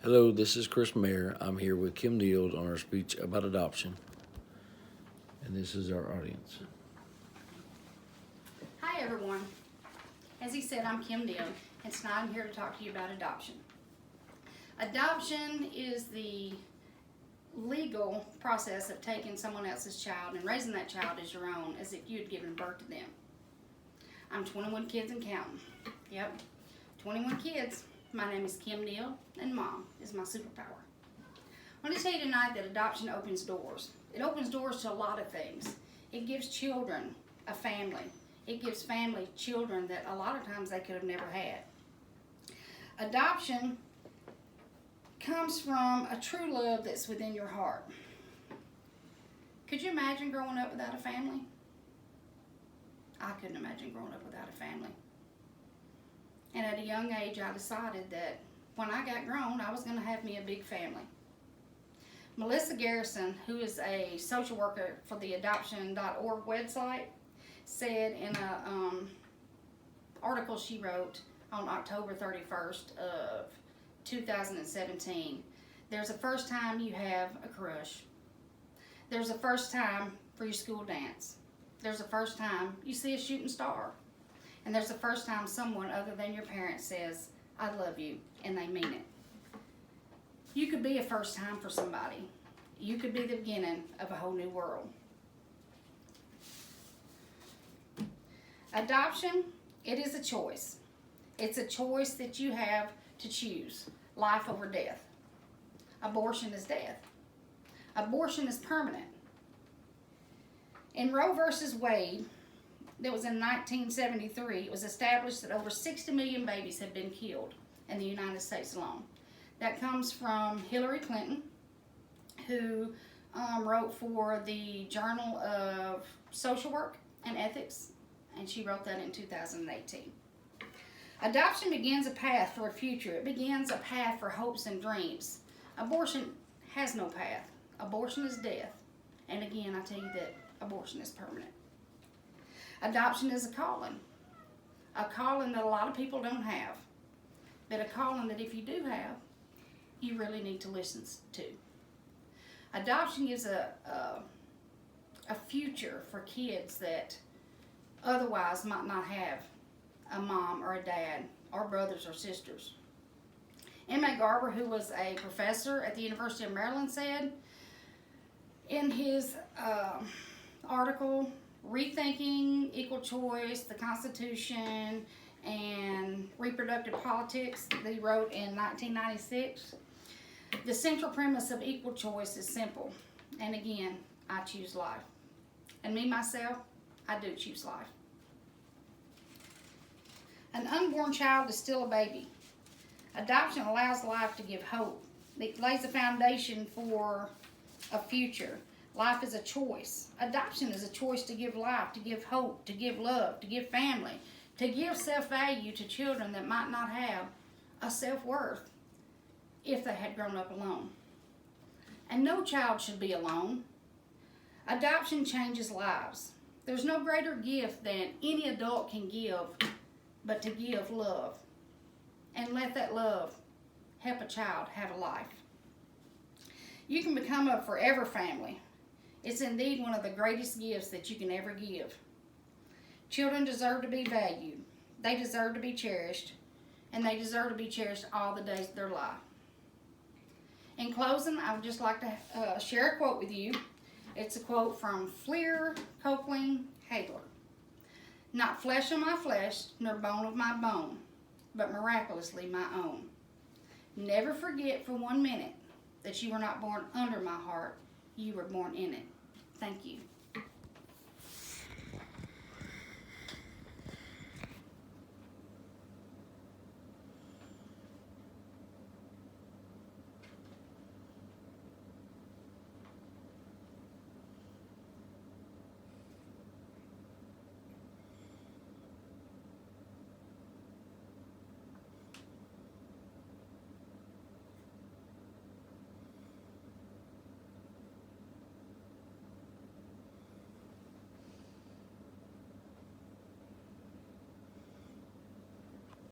Hello, this is Chris Mayer. I'm here with Kim Deal on our speech about adoption. And this is our audience. Hi everyone. As he said, I'm Kim Deal, and tonight I'm here to talk to you about adoption. Adoption is the legal process of taking someone else's child and raising that child as your own, as if you had given birth to them. I'm 21 kids and counting. Yep, 21 kids. My name is Kim Deal, and Mom is my superpower. I want to tell you tonight that adoption opens doors. It opens doors to a lot of things. It gives children a family. It gives family children that a lot of times they could have never had. Adoption comes from a true love that's within your heart. Could you imagine growing up without a family? I couldn't imagine growing up without a family. And at a young age, I decided that when I got grown, I was going to have me a big family. Melissa Garrison, who is a social worker for the adoption.org website, said in an article she wrote on October 31st of 2017, there's a first time you have a crush. There's a first time for your school dance. There's a first time you see a shooting star. And there's the first time someone other than your parents says, I love you, and they mean it. You could be a first time for somebody. You could be the beginning of a whole new world. Adoption, it is a choice. It's a choice that you have to choose, life over death. Abortion is death. Abortion is permanent. In Roe versus Wade, that was in 1973, it was established that over 60 million babies have been killed in the United States alone. That comes from Hillary Clinton, who wrote for the Journal of Social Work and Ethics, and she wrote that in 2018. Adoption begins a path for a future. It begins a path for hopes and dreams. Abortion has no path. Abortion is death. And again, I tell you that abortion is permanent. Adoption is a calling that a lot of people don't have, but a calling that if you do have, you really need to listen to. Adoption gives a future for kids that otherwise might not have a mom or a dad or brothers or sisters. M.A. Garber, who was a professor at the University of Maryland, said in his article, Rethinking Equal Choice, the Constitution, and Reproductive Politics that he wrote in 1996, the central premise of equal choice is simple. And again, I choose life. And me, myself, I do choose life. An unborn child is still a baby. Adoption allows life to give hope. It lays a foundation for a future. Life is a choice. Adoption is a choice to give life, to give hope, to give love, to give family, to give self-value to children that might not have a self-worth if they had grown up alone. And no child should be alone. Adoption changes lives. There's no greater gift than any adult can give but to give love. And let that love help a child have a life. You can become a forever family. It's indeed one of the greatest gifts that you can ever give. Children deserve to be valued. They deserve to be cherished. And they deserve to be cherished all the days of their life. In closing, I would just like to share a quote with you. It's a quote from Fleer Copeland Hagler. Not flesh of my flesh, nor bone of my bone, but miraculously my own. Never forget for 1 minute that you were not born under my heart, you were born in it. Thank you.